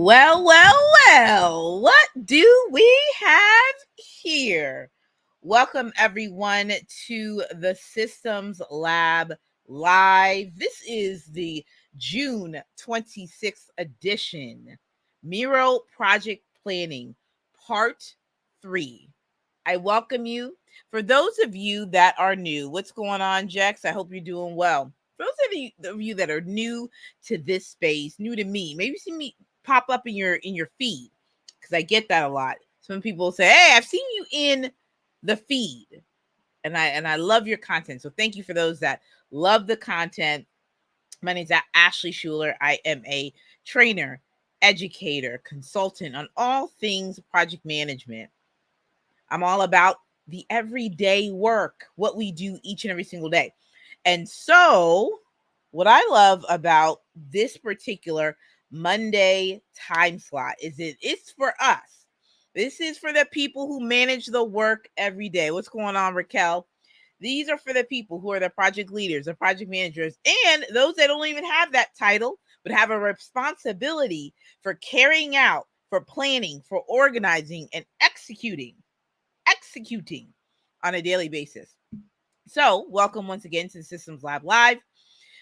Well, what do we have here? Welcome, everyone, to the Systems Lab Live. This is the June 26th edition, Miro Project Planning, Part 3. I welcome you. For those of you that are new, what's going on, Jex? I hope you're doing well. For those of you that are new to this space, new to me, maybe see me pop up in your feed, because I get that a lot. Some people say, "Hey, I've seen you in the feed," and I love your content. So thank you for those that love the content. My name is Ashley Schuler. I am a trainer, educator, consultant on all things project management. I'm all about the everyday work, what we do each and every single day. And so, what I love about this particular Monday time slot is it's for us. This is for the people who manage the work every day. What's going on, Raquel? These are for the people who are the project leaders, the project managers, and those that don't even have that title, but have a responsibility for carrying out, for planning, for organizing, and executing on a daily basis. So, welcome once again to the Systems Lab Live,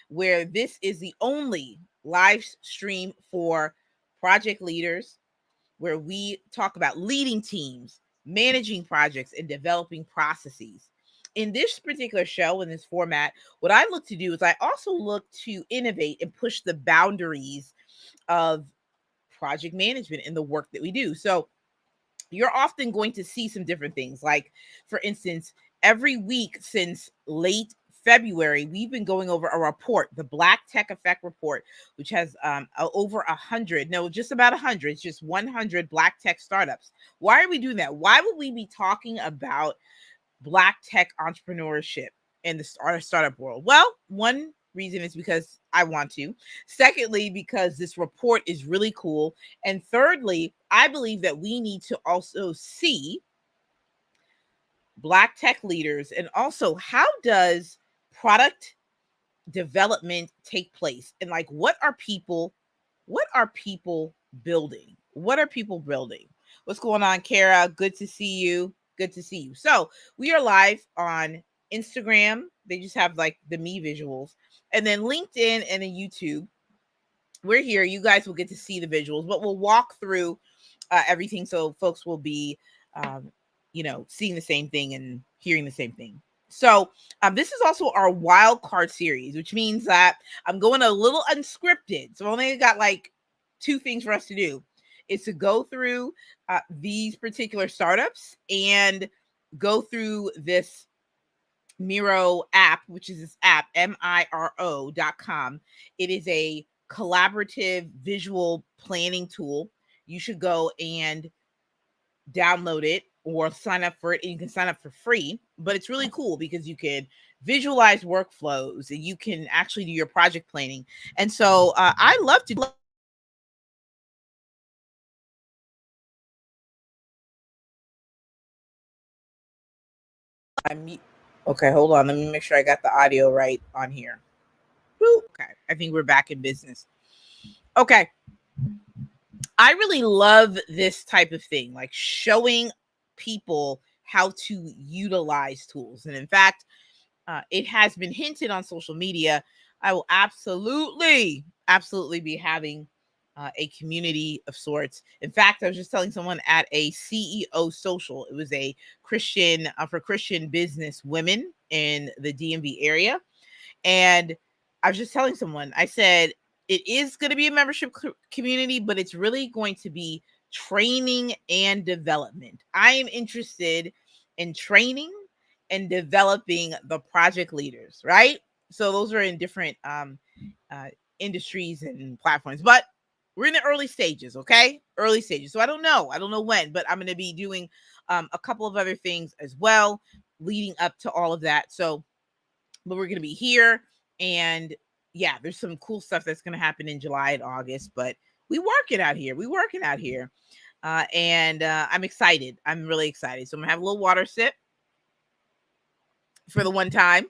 where this is the only live stream for project leaders, where we talk about leading teams, managing projects, and developing processes. In this particular show, in this format, what I look to do is I also look to innovate and push the boundaries of project management and the work that we do. So, you're often going to see some different things. Like, for instance, every week since late February, we've been going over a report, the Black Tech Effect Report, which has over 100, no, just about 100, it's just 100 Black tech startups. Why are we doing that? Why would we be talking about Black tech entrepreneurship in the startup world? Well, one reason is because I want to. Secondly, because this report is really cool. And thirdly, I believe that we need to also see Black tech leaders, and also how does product development take place, and like what are people building? What's going on, Kara? Good to see you. So we are live on Instagram. They just have like the me visuals, and then LinkedIn, and then YouTube. We're here. You guys will get to see the visuals, but we'll walk through everything, so folks will be seeing the same thing and hearing the same thing. So this is also our wild card series, which means that I'm going a little unscripted. So I only got like 2 things for us to do. Is to go through these particular startups and go through this Miro app, which is this app, Miro.com. It is a collaborative visual planning tool. You should go and download it or sign up for it, and you can sign up for free. But it's really cool because you can visualize workflows and you can actually do your project planning. And so I love to okay, hold on, let me make sure I got the audio right on here. Okay, I think we're back in business. Okay, I really love this type of thing, like showing people how to utilize tools. And in fact, it has been hinted on social media. I will absolutely be having a community of sorts. In fact, I was just telling someone at a CEO social. It was a Christian for Christian business women in the DMV area. And I was just telling someone, I said, it is going to be a membership community, but it's really going to be training and development. I am interested in training and developing the project leaders, right? So those are in different industries and platforms, but we're in the early stages, okay? Early stages. So I don't know when, but I'm going to be doing a couple of other things as well leading up to all of that. So, but we're going to be here, and yeah, there's some cool stuff that's going to happen in July and August, but we working out here. And I'm excited. I'm really excited. So I'm gonna have a little water sip for the one time,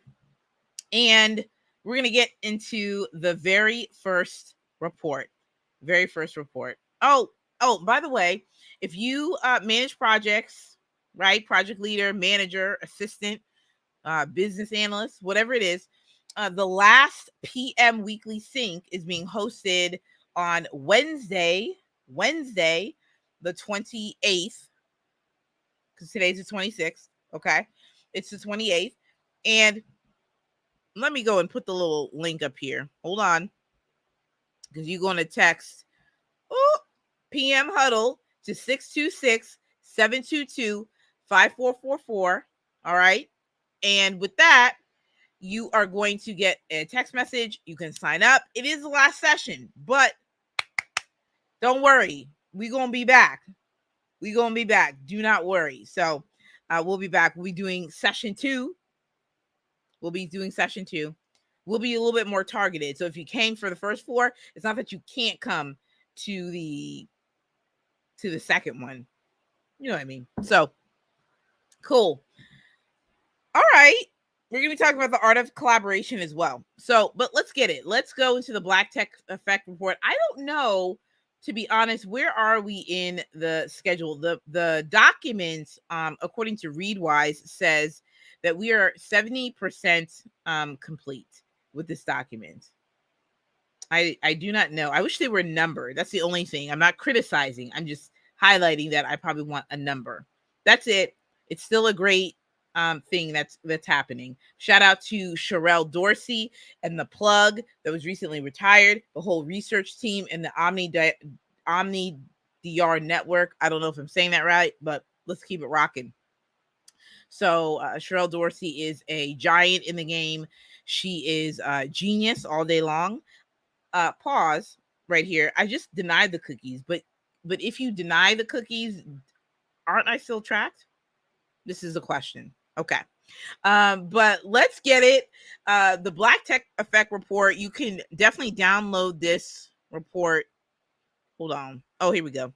and we're gonna get into the very first report. Oh, by the way, if you manage projects, right? Project leader, manager, assistant, business analyst, whatever it is, the last PM weekly sync is being hosted on Wednesday, the 28th, because today's the 26th. Okay. It's the 28th. And let me go and put the little link up here. Hold on. Because you're going to text PM huddle to 626-722-5444. All right. And with that, you are going to get a text message. You can sign up. It is the last session, but don't worry. We're going to be back. Do not worry. So we'll be back. We'll be doing session 2. We'll be a little bit more targeted. So if you came for the first 4, it's not that you can't come to the second one. You know what I mean? So cool. All right. We're going to be talking about the art of collaboration as well. So, but let's get it. Let's go into the Black Tech Effect report. I don't know, to be honest, where are we in the schedule? The document, according to Readwise, says that we are 70% complete with this document. I do not know. I wish they were numbered. That's the only thing. I'm not criticizing. I'm just highlighting that I probably want a number. That's it. It's still a great thing that's happening. Shout out to Sherelle Dorsey and the plug that was recently retired, the whole research team, and the Omni DR network. I don't know if I'm saying that right, but let's keep it rocking. So Sherelle Dorsey is a giant in the game. She is a genius all day long. Pause right here. I just denied the cookies, but if you deny the cookies, aren't I still tracked? This is a question. Okay. But let's get it. The Black Tech Effect report, you can definitely download this report. Hold on. Oh, here we go.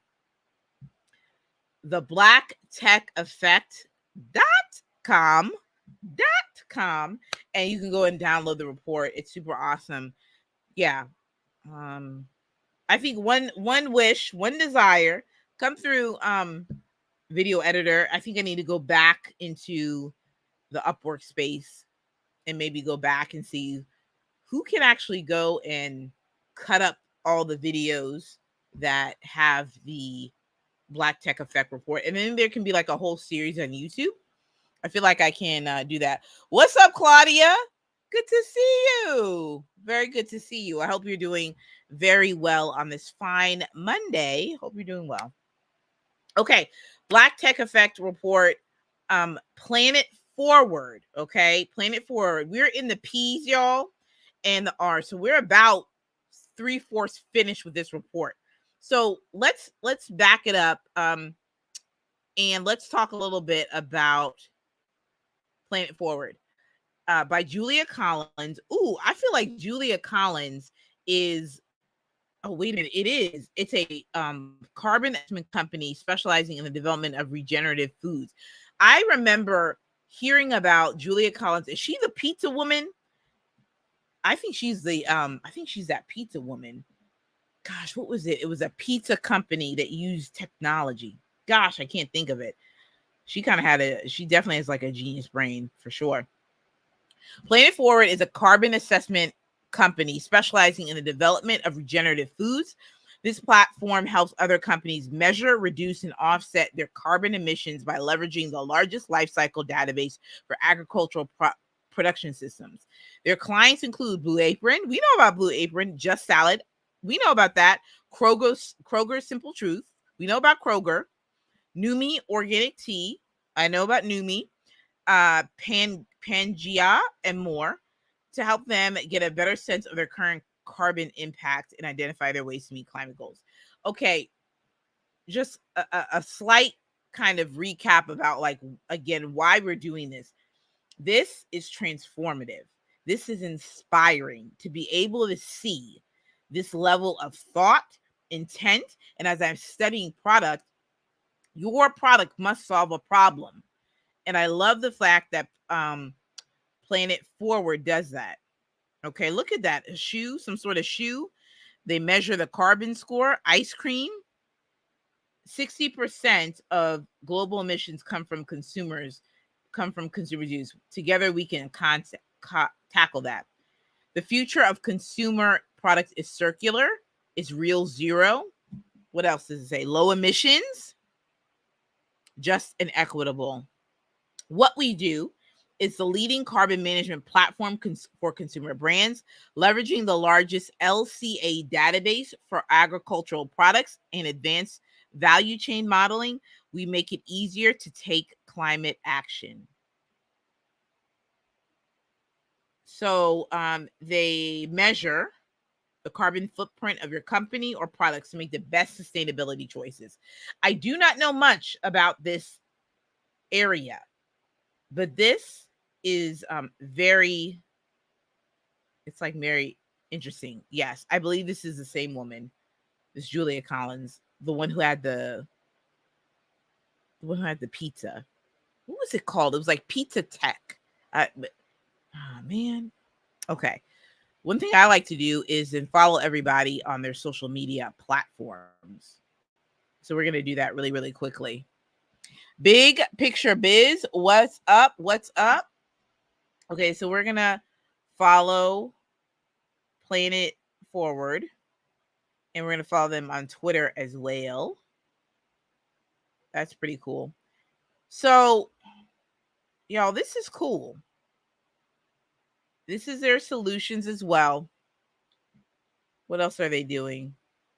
The Black Tech Effect.com, and you can go and download the report. It's super awesome. Yeah. I think one wish, one desire, come through video editor. I think I need to go back into the Upwork space and maybe go back and see who can actually go and cut up all the videos that have the Black Tech Effect report. And then there can be like a whole series on YouTube. I feel like I can do that. What's up, Claudia? Good to see you. Very good to see you. I hope you're doing very well on this fine Monday. Hope you're doing well. Okay. Black Tech Effect report. Planet Forward. Okay. Planet Forward. We're in the P's, y'all, and the R. So we're about 3/4 finished with this report. So let's back it up. And let's talk a little bit about Planet Forward. By Julia Collins. Ooh, I feel like Julia Collins is, oh, wait a minute. It is. It's a carbon investment company specializing in the development of regenerative foods. I remember hearing about Julia Collins. Is she the pizza woman? I think she's that pizza woman. Gosh, what was it? It was a pizza company that used technology. Gosh, I can't think of it. She definitely has like a genius brain for sure. Planet Forward is a carbon assessment company specializing in the development of regenerative foods. This platform helps other companies measure, reduce, and offset their carbon emissions by leveraging the largest lifecycle database for agricultural production systems. Their clients include Blue Apron. We know about Blue Apron. Just Salad. We know about that. Kroger Simple Truth. We know about Kroger. Numi Organic Tea. I know about Numi. Pangea, and more, to help them get a better sense of their current carbon impact and identify their ways to meet climate goals. Okay, just a slight kind of recap about, like, again, why we're doing this. This is transformative. This is inspiring to be able to see this level of thought, intent, and as I'm studying product, your product must solve a problem. And I love the fact that Planet Forward does that. Okay, look at that. A shoe, some sort of shoe. They measure the carbon score. Ice cream. 60% of global emissions come from consumer use. Together, we can tackle that. The future of consumer products is circular, is real zero. What else does it say? Low emissions, just and equitable. What we do is the leading carbon management platform for consumer brands, leveraging the largest LCA database for agricultural products and advanced value chain modeling. We make it easier to take climate action. So they measure the carbon footprint of your company or products to make the best sustainability choices. I do not know much about this area, but this is very interesting. Yes, I believe this is the same woman, this Julia Collins, the one who had the pizza. What was it called? It was like Pizza Tech. Oh man. Okay. One thing I like to do is then follow everybody on their social media platforms. So we're going to do that really, really quickly. Big Picture Biz, what's up? What's up? Okay, so we're going to follow Planet Forward, and we're going to follow them on Twitter as well. That's pretty cool. So, y'all, this is cool. This is their solutions as well. What else are they doing?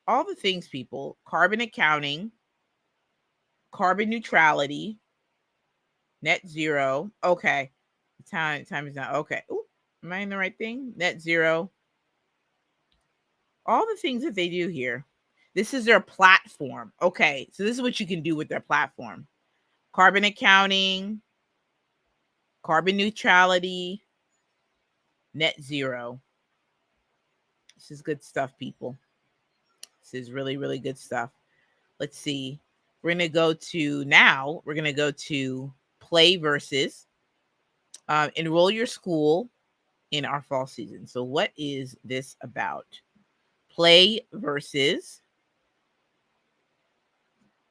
All the things, people. Carbon accounting, carbon neutrality, net zero. Okay. Time is not okay. Ooh, am I in the right thing? Net zero. All the things that they do here. This is their platform. Okay. So this is what you can do with their platform. Carbon accounting, carbon neutrality, net zero. This is good stuff, people. This is really, really good stuff. Let's see. We're going to go to play versus enroll your school in our fall season. So what is this about? Play versus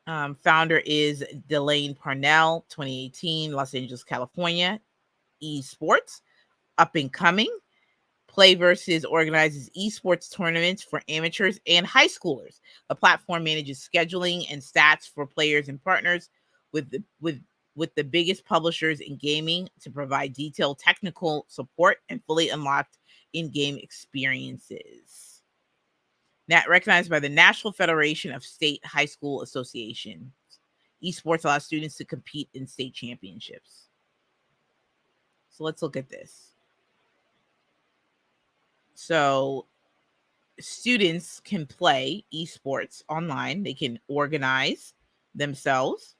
founder is Delane Parnell, 2018, Los Angeles, California. Esports, up and coming. Play versus organizes esports tournaments for amateurs and high schoolers. The platform manages scheduling and stats for players and partners with the biggest publishers in gaming to provide detailed technical support and fully unlocked in-game experiences. Now recognized by the National Federation of State High School Associations. Esports allows students to compete in state championships. So let's look at this. So students can play esports online. They can organize themselves.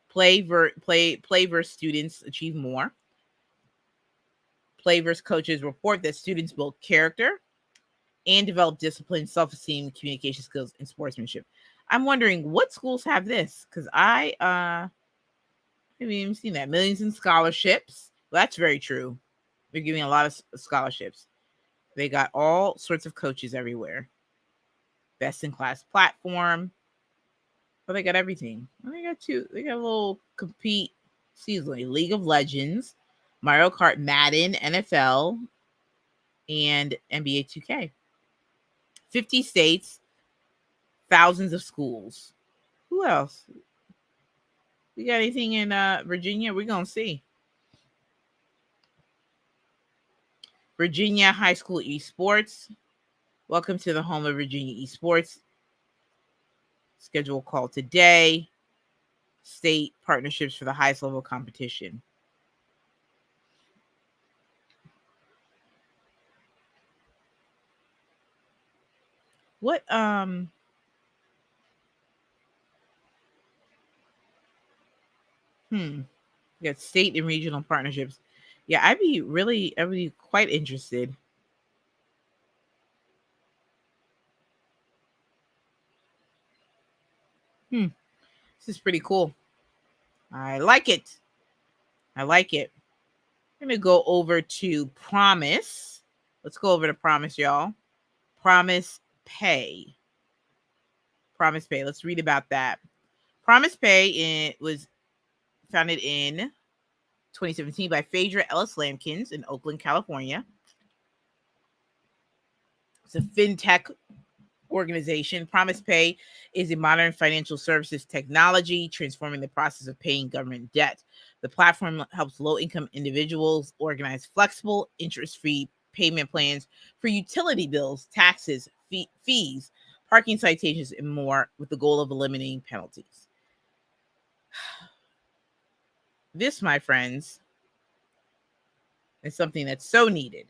Play versus students achieve more. Play versus coaches report that students build character and develop discipline, self-esteem, communication skills, and sportsmanship. I'm wondering what schools have this, because I haven't even seen that. Millions in scholarships. Well, that's very true. They're giving a lot of scholarships. They got all sorts of coaches everywhere. Best in class platform. But they got everything. They got a little compete seasonally. League of Legends, Mario Kart, Madden, NFL, and NBA 2K. 50 states, thousands of schools. Who else? We got anything in Virginia? We're going to see. Virginia High School Esports. Welcome to the home of Virginia Esports. Schedule call today. State partnerships for the highest level competition. What we got state and regional partnerships. Yeah, I'd be quite interested. This is pretty cool. I like it. I'm gonna go over to Promise. Let's go over to Promise, y'all. Promise Pay. Promise Pay. Let's read about that. Promise Pay was founded in 2017 by Phaedra Ellis Lampkins in Oakland, California. It's a fintech organization. Promise Pay is a modern financial services technology transforming the process of paying government debt. The platform helps low-income individuals organize flexible, interest-free payment plans for utility bills, taxes, fees, parking citations, and more, with the goal of eliminating penalties. This, my friends, is something that's so needed.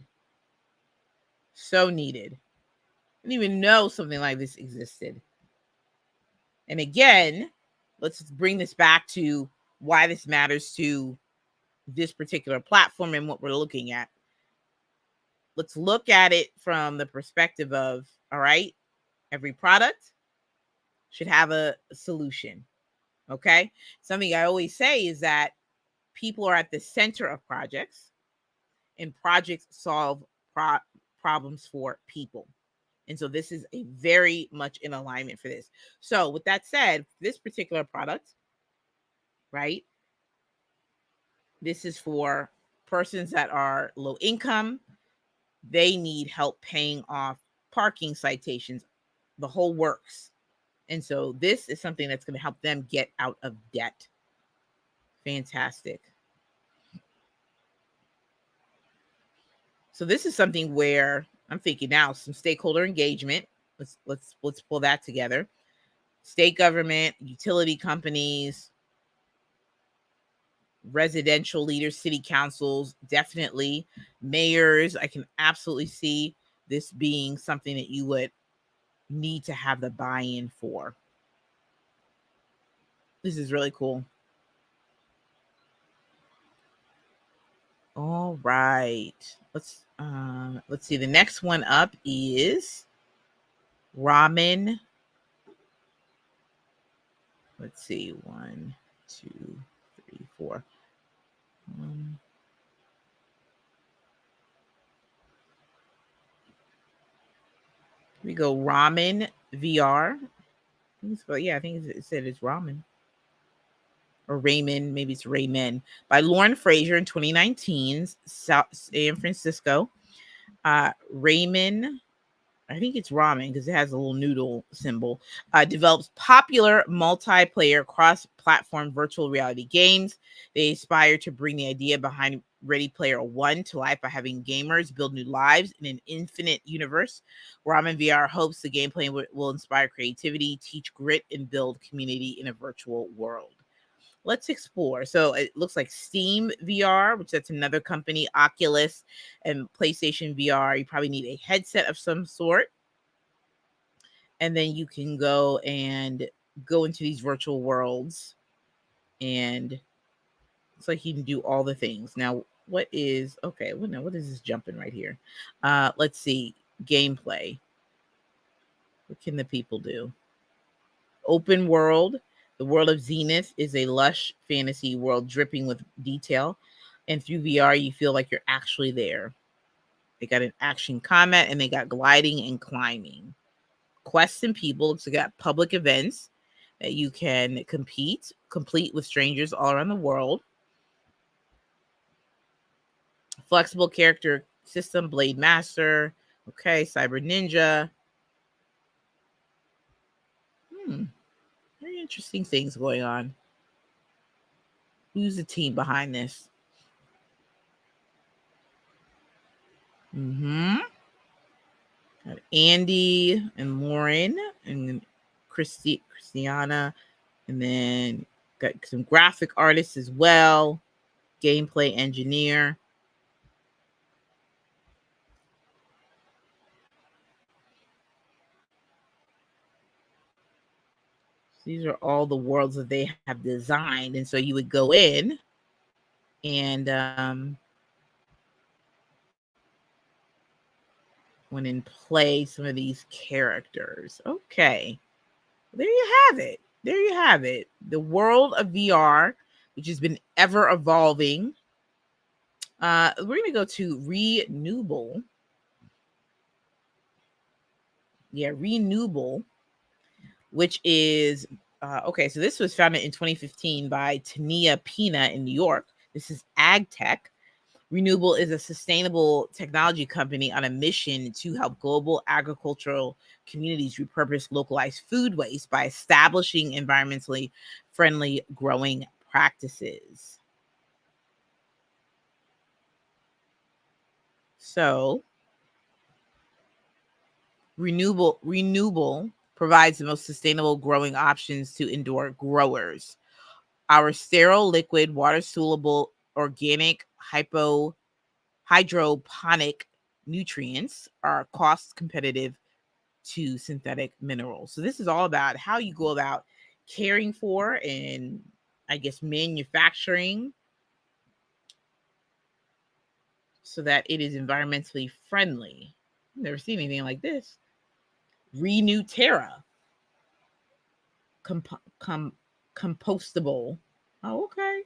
So needed. I didn't even know something like this existed. And again, let's bring this back to why this matters to this particular platform and what we're looking at. Let's look at it from the perspective of, all right, every product should have a solution. Okay. Something I always say is that people are at the center of projects, and projects solve problems for people. And so this is a very much in alignment for this. So with that said, this particular product, right, this is for persons that are low income. They need help paying off parking citations, the whole works. And so this is something that's going to help them get out of debt. Fantastic. So this is something where I'm thinking now some stakeholder engagement. Let's pull that together. State government, utility companies, residential leaders, city councils, definitely mayors. I can absolutely see this being something that you would need to have the buy-in for. This is really cool. All right. Let's see. The next one up is ramen. Let's see. 1, 2, 3, 4. We go ramen VR. I think it said it's ramen. Or Raymond, maybe it's Raymond, by Lauren Fraser in 2019, San Francisco. Raymond, I think it's ramen because it has a little noodle symbol, develops popular multiplayer cross-platform virtual reality games. They aspire to bring the idea behind Ready Player One to life by having gamers build new lives in an infinite universe. Ramen VR hopes the gameplay will inspire creativity, teach grit, and build community in a virtual world. Let's explore. So it looks like Steam VR, which that's another company, Oculus, and PlayStation VR. You probably need a headset of some sort. And then you can go into these virtual worlds. And it's like you can do all the things. Now, what is this jumping right here? Let's see. Gameplay. What can the people do? Open world. The world of Zenith is a lush fantasy world dripping with detail. And through VR, you feel like you're actually there. They got an action combat, and they got gliding and climbing. Quests and people. Looks like got public events that you can complete with strangers all around the world. Flexible character system, Blade Master. Okay, Cyber Ninja. Very interesting things going on. Who's the team behind this? Got Andy and Lauren and Christiana, and then got some graphic artists as well, gameplay engineer. These are all the worlds that they have designed, and so you would go in and went and play some of these characters. Okay, there you have it. There you have it. The world of VR, which has been ever evolving. We're going to go to Renewable. Yeah, Renewable. which is okay. So this was founded in 2015 by Tania Pina in New York. This is ag tech. Renewable is a sustainable technology company on a mission to help global agricultural communities repurpose localized food waste by establishing environmentally friendly growing practices. So, renewable provides the most sustainable growing options to indoor growers. Our sterile, liquid, water soluble, organic, hydroponic nutrients are cost competitive to synthetic minerals. So this is all about how you go about caring for and, I guess, manufacturing so that it is environmentally friendly. I've never seen anything like this. Renew Terra, compostable. Oh, okay.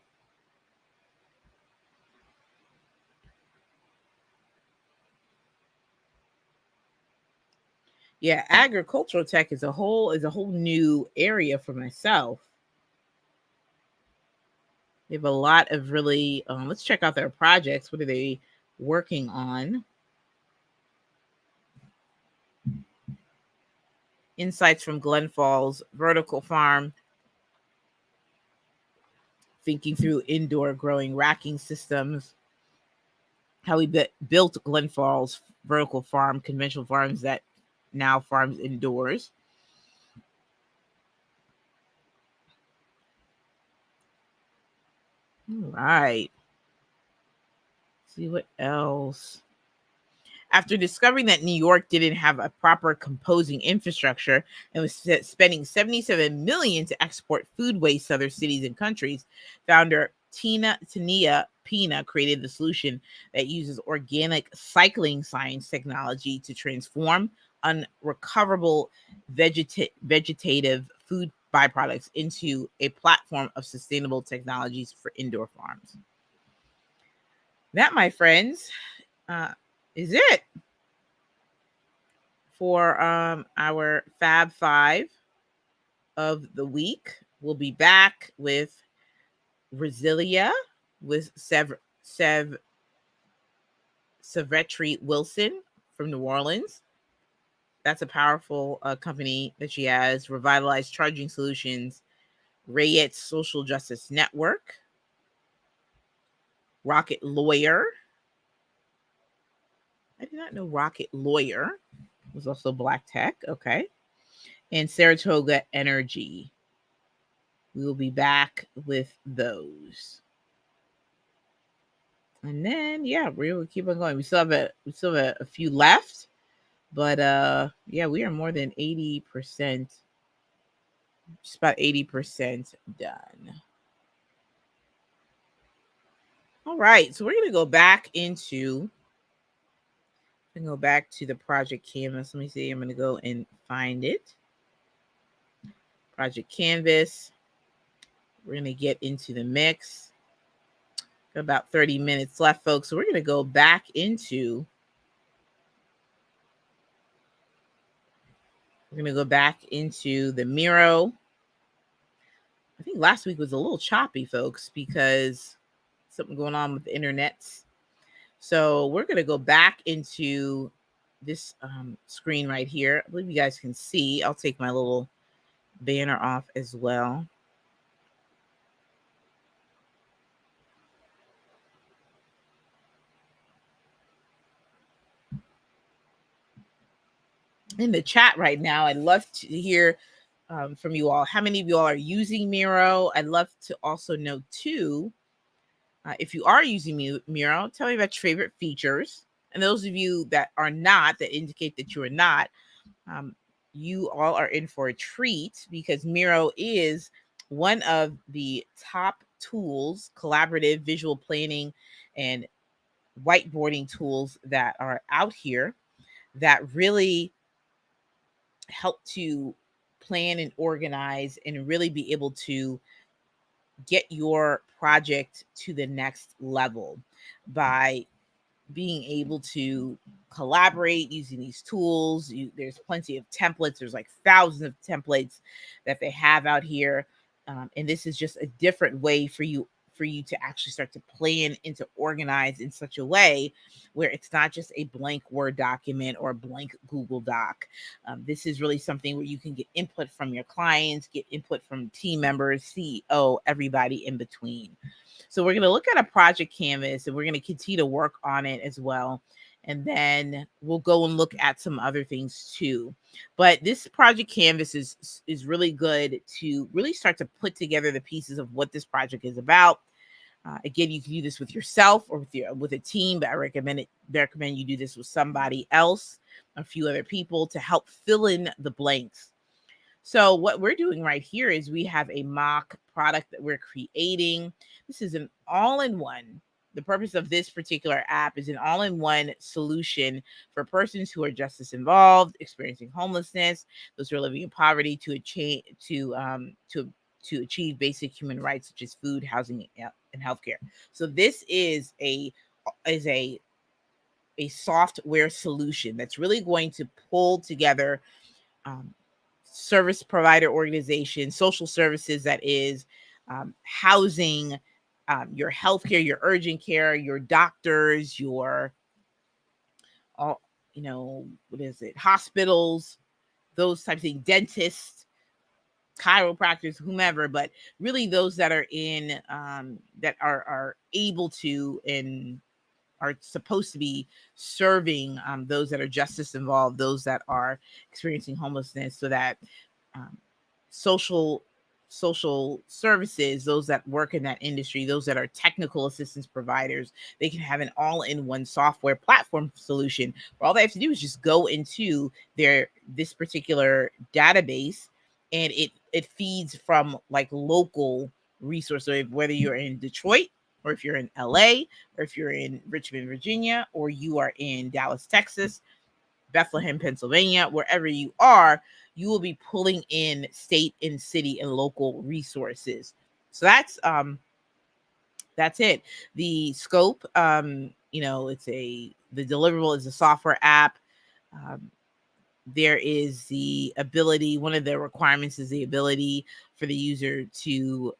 Yeah, agricultural tech is a whole new area for myself. They have a lot of really. Let's check out their projects. What are they working on? Insights from Glen Falls Vertical Farm, thinking through indoor growing racking systems, how we built Glen Falls Vertical Farm, conventional farms that now farms indoors. All right. See what else. After discovering that New York didn't have a proper composing infrastructure and was spending 77 million to export food waste to other cities and countries, founder Tania Pina created the solution that uses organic cycling science technology to transform unrecoverable vegetative food byproducts into a platform of sustainable technologies for indoor farms. That, my friends, uh, is it for our Fab Five of the week. We'll be back with Resilia with Savretri Wilson from New Orleans. That's a powerful company that she has. Revitalized Charging Solutions, Rayette's Social Justice Network, Rocket Lawyer. I did not know Rocket Lawyer was also Black Tech. Okay. And Saratoga Energy. We will be back with those. And then yeah, we will keep on going. We still have a few left, but yeah, we are more than 80%, just about 80% done. All right, so we're gonna go back into and go back to the project canvas. Let me see. I'm gonna go and find it. Project canvas. We're gonna get into the mix. Got about 30 minutes left, folks. So we're gonna go back into. We're gonna go back into the Miro. I think last week was a little choppy, folks, because something going on with the internet. So we're gonna go back into this screen right here. I believe you guys can see. I'll take my little banner off as well. In the chat right now, I'd love to hear from you all. How many of you all are using Miro? I'd love to also know too, if you are using Miro, tell me about your favorite features. And those of you that are not, that indicate that you are not, um, you all are in for a treat because Miro is one of the top tools, collaborative visual planning and whiteboarding tools that are out here that really help to plan and organize and really be able to get your project to the next level by being able to collaborate using these tools. There's plenty of templates. There's like thousands of templates that they have out here, and this is just a different way for you to actually start to plan and to organize in such a way where it's not just a blank Word document or a blank Google Doc. This is really something where you can get input from your clients, get input from team members, CEO, everybody in between. So we're going to look at a project canvas and we're going to continue to work on it as well. And then we'll go and look at some other things too. But this project canvas is really good to really start to put together the pieces of what this project is about. Again, you can do this with yourself or with a team, but I recommend you do this with somebody else, a few other people, to help fill in the blanks. So what we're doing right here is we have a mock product that we're creating. This is an all-in-one. The purpose of this particular app is an all-in-one solution for persons who are justice involved, experiencing homelessness, those who are living in poverty, to achieve basic human rights such as food, housing, and healthcare. So this is a software solution that's really going to pull together service provider organizations, social services, that is, housing, your healthcare, your urgent care, your doctors, your all, what is it, hospitals, those types of things, dentists, chiropractors, whomever, but really those that are in that are able to and are supposed to be serving those that are justice involved, those that are experiencing homelessness, so that um, social services, those that work in that industry, those that are technical assistance providers, they can have an all-in-one software platform solution where all they have to do is just go into this particular database, and it feeds from like local resources, whether you're in Detroit or if you're in LA or if you're in Richmond, Virginia, or you are in Dallas, Texas, Bethlehem, Pennsylvania, wherever you are, you will be pulling in state and city and local resources. So that's it. The scope, the deliverable is a software app. Um, there is the ability, one of the requirements is the ability for the user to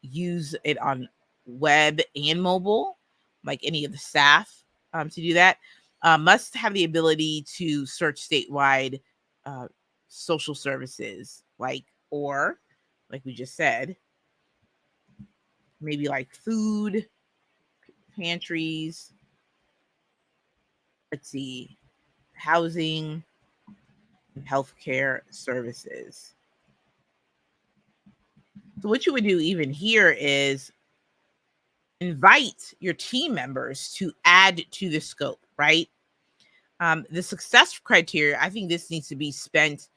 use it on web and mobile, like any of the staff, to do that. Must have the ability to search statewide uh, social services, or like we just said, maybe like food pantries. Let's see, housing and healthcare services. So what you would do even here is invite your team members to add to the scope, right? The success criteria, I think this needs to be spent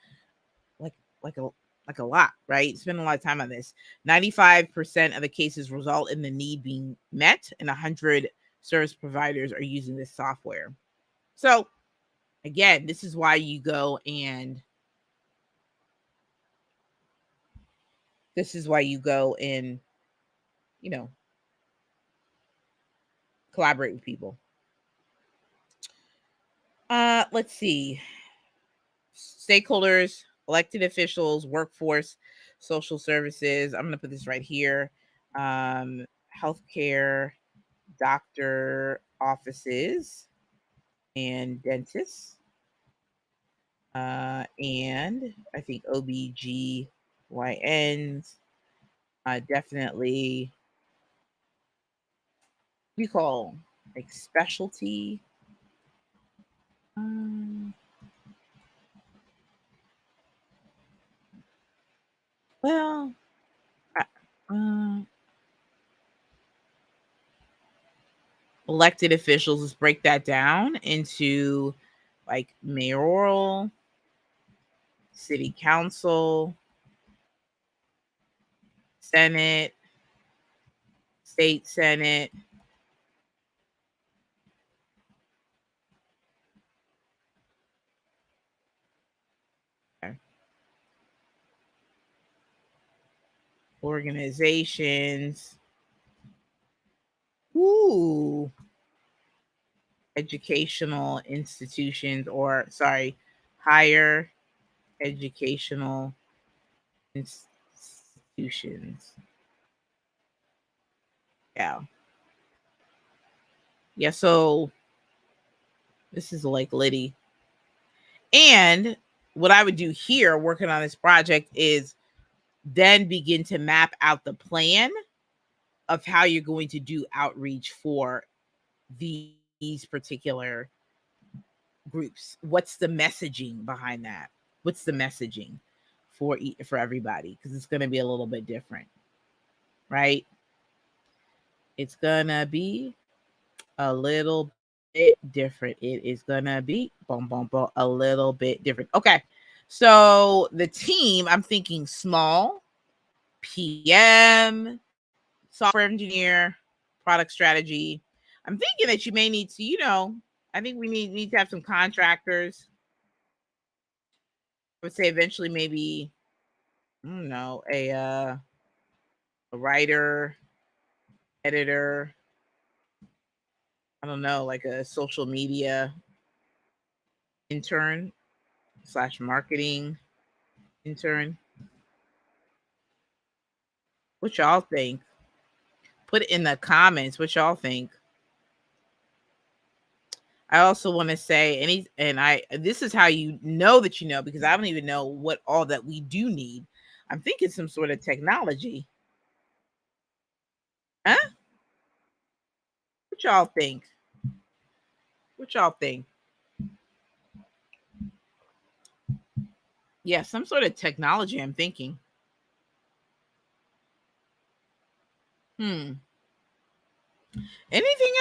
like like a like a lot, right? Spend a lot of time on this. 95% of the cases result in the need being met, and 100 service providers are using this software. So again, this is why you go and you know collaborate with people. Let's see. Stakeholders, elected officials, workforce, social services. I'm going to put this right here. Healthcare, doctor offices, and dentists. And I think OBGYNs. Definitely, we call like specialty. Um, well, I- uh, elected officials, let's break that down into like mayoral, city council, senate, state senate, organizations. Ooh, educational institutions, or sorry, higher educational institutions. Yeah. Yeah, so this is like Liddy. And what I would do here working on this project is then begin to map out the plan of how you're going to do outreach for these particular groups. What's the messaging behind that? What's the messaging for everybody? Because it's going to be a little bit different, right? It's going to be a little bit different. It is going to be a little bit different. Okay. So the team, I'm thinking small, PM, software engineer, product strategy. I'm thinking that you may need to, I think we need to have some contractors. I would say eventually maybe, I don't know, a writer, editor, I don't know, like a social media intern / marketing intern. What y'all think? Put it in the comments what y'all think. I also want to say, this is how you know that you know, because I don't even know what all that we do need. I'm thinking some sort of technology. Huh? What y'all think? What y'all think? Yeah, some sort of technology, I'm thinking. Anything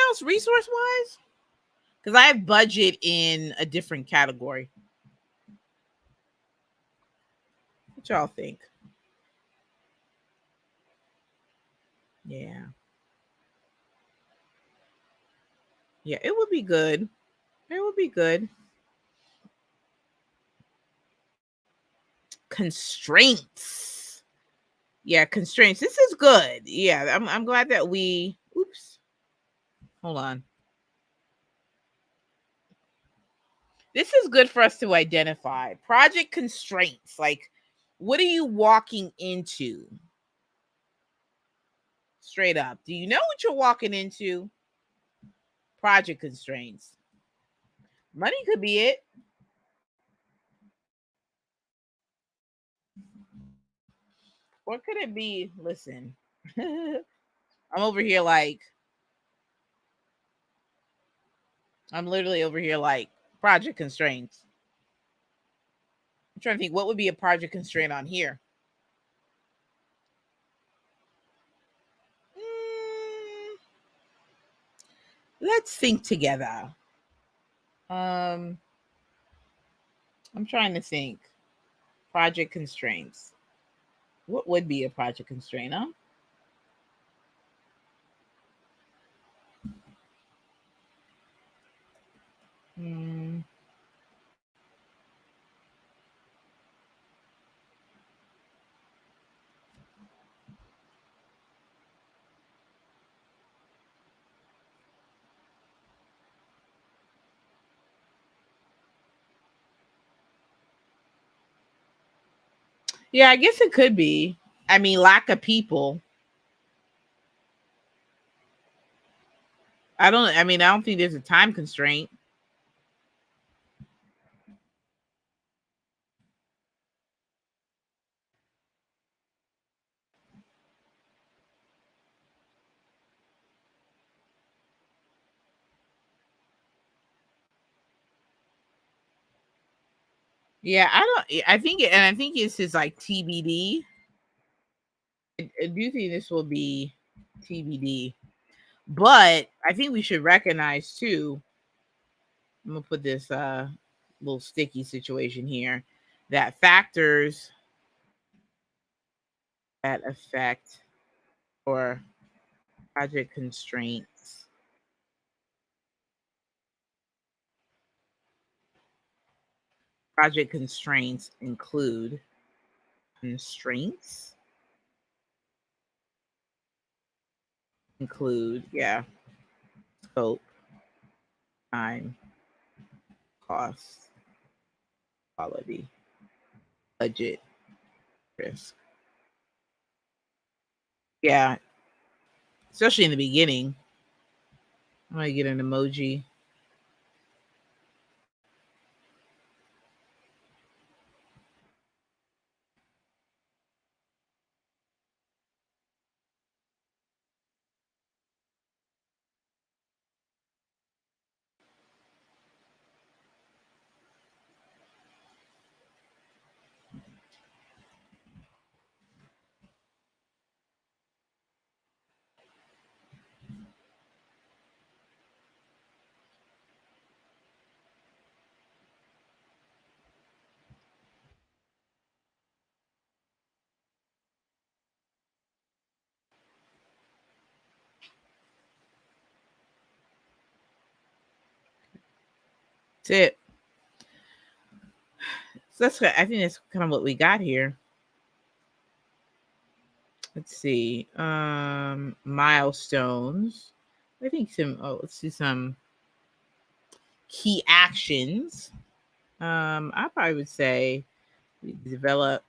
else resource wise? Because I have budget in a different category. What y'all think? Yeah. Yeah, it would be good. It would be good. Constraints. Yeah, constraints. This is good. Yeah, I'm glad that we oops. Hold on. This is good for us to identify project constraints. Like, what are you walking into? Straight up. Do you know what you're walking into? Project constraints. Money could be it. What could it be? Listen, I'm over here like, I'm literally over here like project constraints. I'm trying to think what would be a project constraint on here. Let's think together. I'm trying to think. Project constraints. What would be a project constraint, huh? Yeah, I guess it could be. I mean, lack of people. I don't think there's a time constraint. Yeah, I think it's just like TBD. I do think this will be TBD. But I think we should recognize too. I'm gonna put this little sticky situation here, that factors that affect or project constraints. Project constraints constraints include, yeah, scope, time, cost, quality, budget, risk. Yeah, especially in the beginning. I'm gonna get an emoji. That's it. So that's I think that's kind of what we got here. Let's see. Milestones. I think let's see some key actions. I probably would say we develop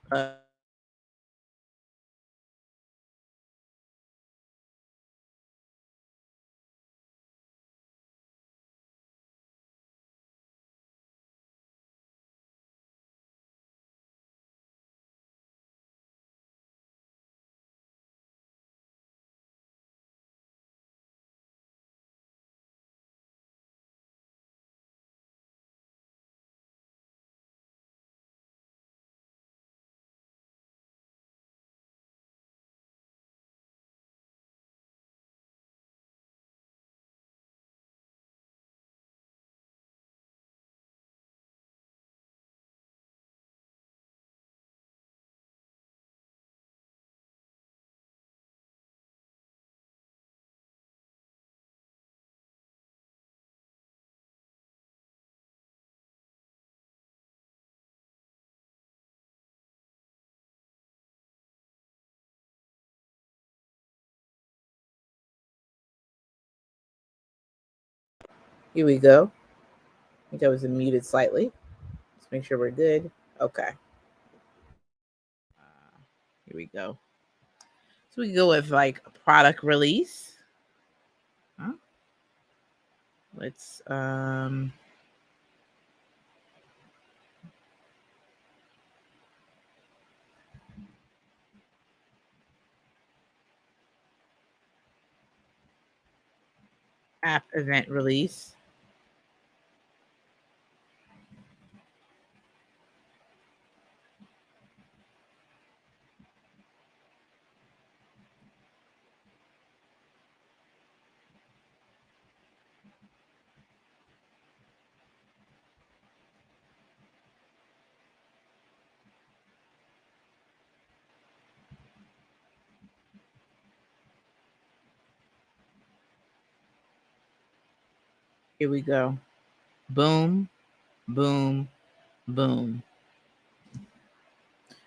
here we go. I think I was muted slightly. Let's make sure we're good. Okay. Here we go. So we go with like a product release. Huh? Let's app event release. Here we go. Boom, boom, boom.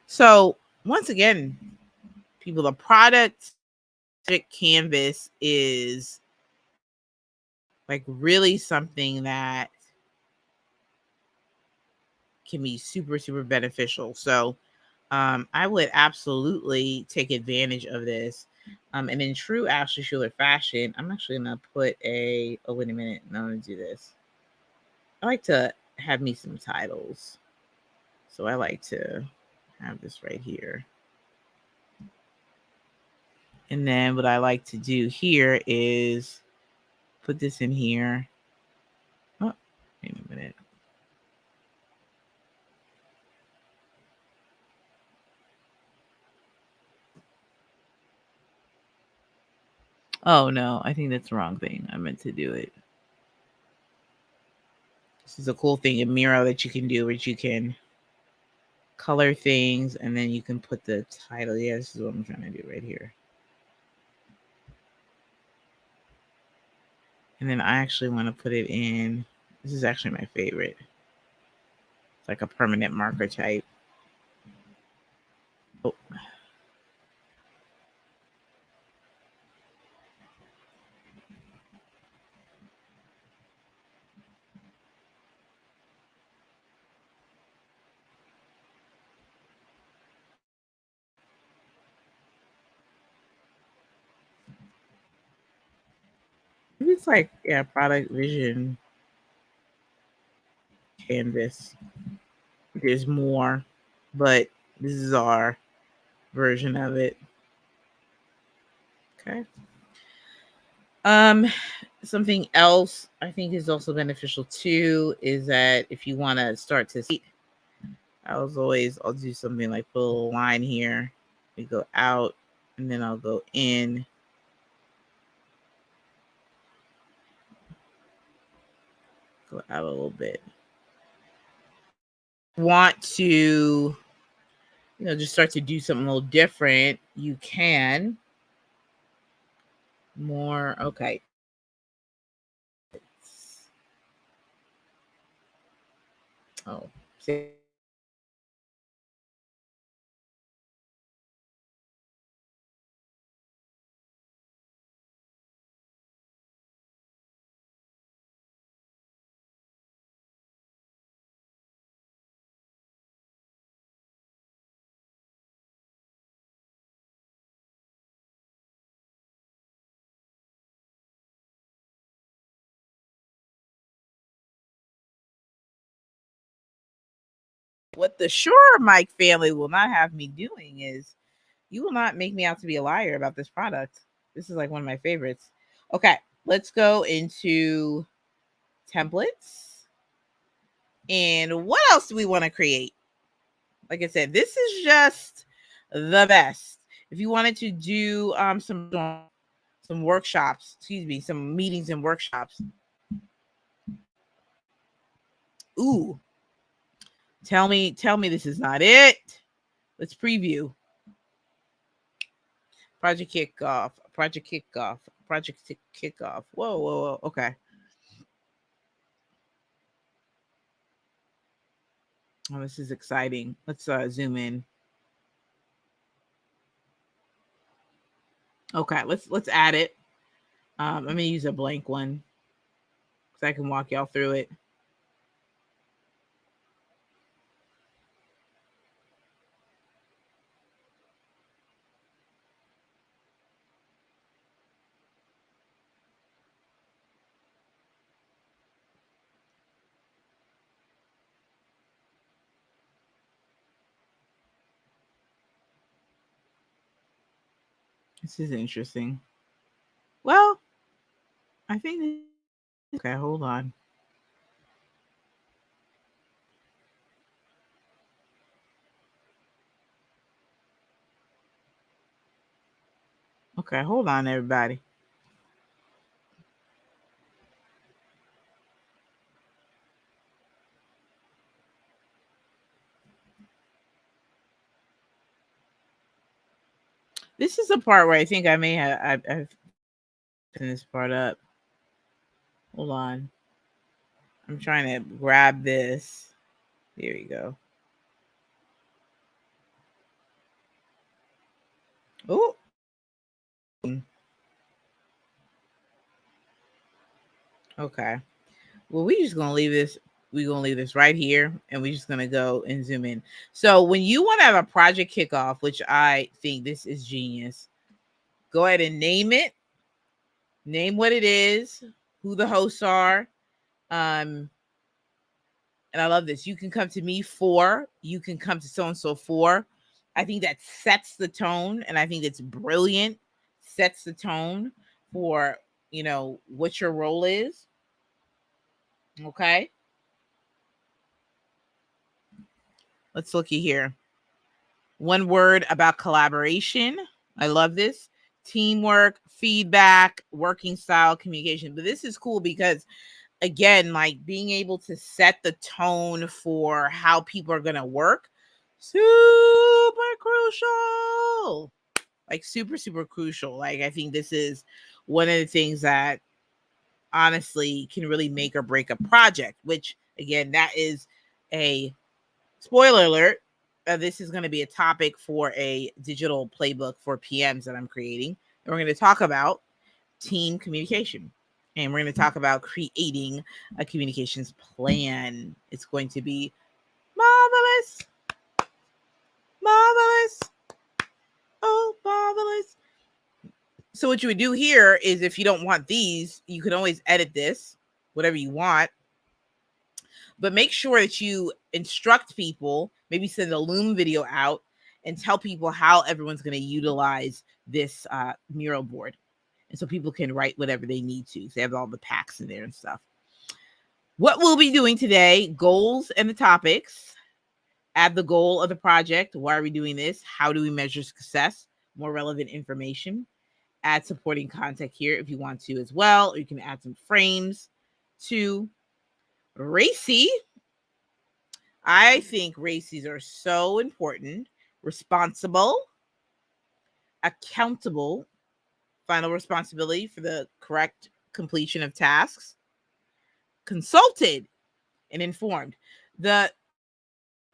So once again, people, the product canvas is like really something that can be super, super beneficial. So I would absolutely take advantage of this. And in true Ashley Schuler fashion, I'm actually gonna put oh, wait a minute. No, I'm gonna do this. I like to have me some titles. So I like to have this right here. And then what I like to do here is put this in here. Oh, wait a minute. Oh no, I think that's the wrong thing. I meant to do it. This is a cool thing in Miro that you can do, which you can color things and then you can put the title. Yeah, this is what I'm trying to do right here. And then I actually want to put it in. This is actually my favorite. It's like a permanent marker type. Oh. Maybe it's like, yeah, product vision canvas. There's more, but this is our version of it. Okay. Something else I think is also beneficial too is that if you want to start to see, I'll do something like put a little line here. We go out and then I'll go in. Go out a little bit. Want to, just start to do something a little different, you can. More, okay. Oh, see. What the Sure Mike family will not have me doing is you will not make me out to be a liar about this product. This is like one of my favorites. Okay, let's go into templates. And what else do we want to create? Like I said, this is just the best. If you wanted to do some workshops, some meetings and workshops. Ooh, tell me this is not it. Let's preview. Project kickoff. Whoa. Okay. Oh, this is exciting. Let's zoom in. Okay, let's add it. I'm gonna use a blank one so I can walk y'all through it. This is interesting. Well, I think. Okay, hold on. Okay, hold on, everybody. This is the part where I think I may have I've put this part up. Hold on. I'm trying to grab this. Here we go. Oh. Okay. Well, we just gonna leave this. We're gonna leave this right here, and we're just gonna go and zoom in. So when you want to have a project kickoff, which I think this is genius, go ahead and name it. Name what it is, who the hosts are. And I love this. You can come to me for, you can come to so and so for. I think that sets the tone, and I think it's brilliant. Sets the tone for what your role is. Okay. Let's looky here. One word about collaboration. I love this. Teamwork, feedback, working style, communication. But this is cool because, again, like being able to set the tone for how people are going to work, super crucial. Like super crucial. Like I think this is one of the things that honestly can really make or break a project, which again, that is a spoiler alert. This is going to be a topic for a digital playbook for PMs that I'm creating. And we're going to talk about team communication. And we're going to talk about creating a communications plan. It's going to be marvelous. Marvelous. Oh, marvelous. So what you would do here is, if you don't want these, you can always edit this, whatever you want. But make sure that you instruct people, maybe send a Loom video out and tell people how everyone's going to utilize this Miro board. And so people can write whatever they need to. So they have all the packs in there and stuff. What we'll be doing today, goals and the topics. Add the goal of the project. Why are we doing this? How do we measure success? More relevant information. Add supporting content here if you want to as well. Or you can add some frames to Racy. I think races are so important. Responsible, accountable, final responsibility for the correct completion of tasks, consulted, and informed. The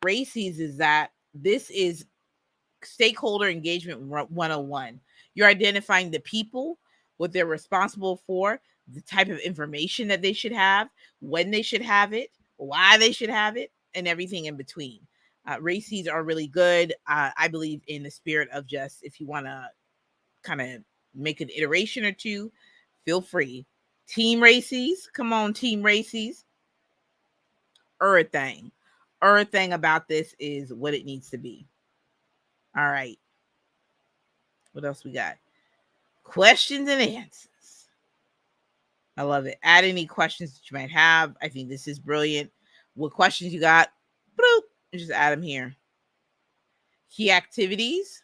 races is that this is stakeholder engagement 101. You're identifying the people, what they're responsible for, the type of information that they should have, when they should have it, why they should have it, and everything in between. Races are really good. I believe in the spirit of just, if you want to kind of make an iteration or two, feel free. Team races, come on, team races. Everything about this is what it needs to be. All right. What else we got? Questions and answers. I love it. Add any questions that you might have. I think this is brilliant. What questions you got? Bloop. Just add them here. Key activities.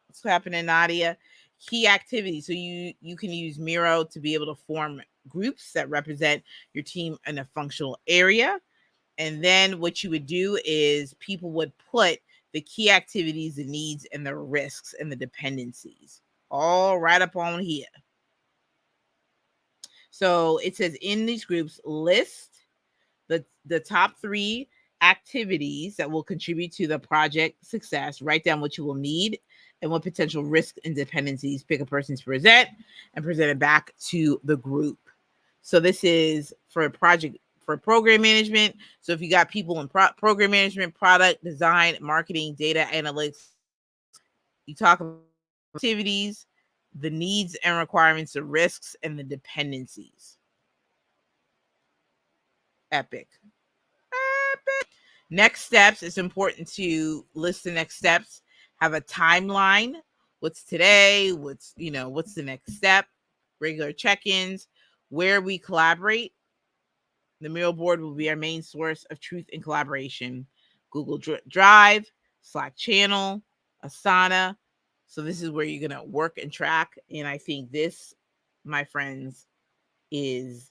What's happening, Nadia? Key activities. So you can use Miro to be able to form groups that represent your team in a functional area. And then what you would do is people would put the key activities, the needs, and the risks and the dependencies all right up on here. So it says in these groups, list the top 3 activities that will contribute to the project success. Write down what you will need and what potential risks and dependencies. Pick a person to present and present it back to the group. So this is for a project for program management. So if you got people in program management, product design, marketing, data analytics, you talk about activities, the needs and requirements, the risks, and the dependencies. Epic. Next steps. It's important to list the next steps. Have a timeline. What's today? What's the next step? Regular check-ins. Where we collaborate. The Miro board will be our main source of truth and collaboration. Google Drive, Slack channel, Asana. So this is where you're going to work and track. And I think this, my friends, is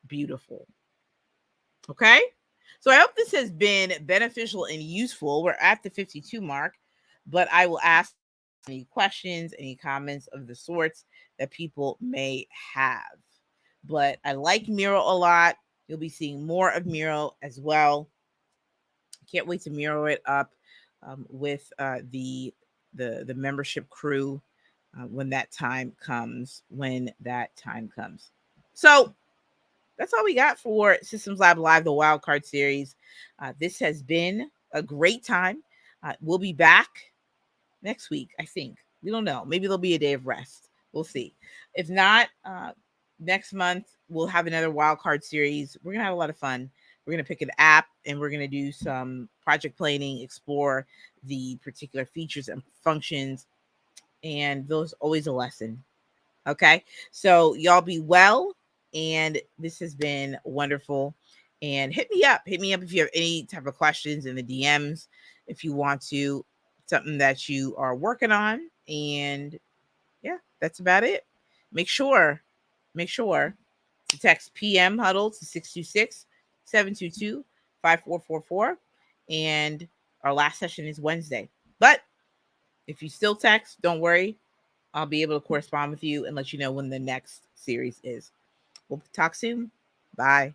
beautiful. Okay? So I hope this has been beneficial and useful. We're at the 52 mark, but I will ask any questions, any comments of the sorts that people may have. But I like Miro a lot. You'll be seeing more of Miro as well. Can't wait to Miro it up with the membership crew when that time comes. So that's all we got for Systems Lab Live, the Wildcard series. This has been a great time. We'll be back next week, I think. We don't know. Maybe there'll be a day of rest. We'll see. If not, next month, we'll have another Wildcard series. We're going to have a lot of fun. We're going to pick an app and we're going to do some project planning, explore the particular features and functions. And those always a lesson. Okay. So y'all be well. And this has been wonderful. And hit me up if you have any type of questions in the DMs, if you want to, something that you are working on. And yeah, that's about it. Make sure to text PM Huddle to 626-722-5444. And our last session is Wednesday. But if you still text, don't worry. I'll be able to correspond with you and let you know when the next series is. We'll talk soon. Bye.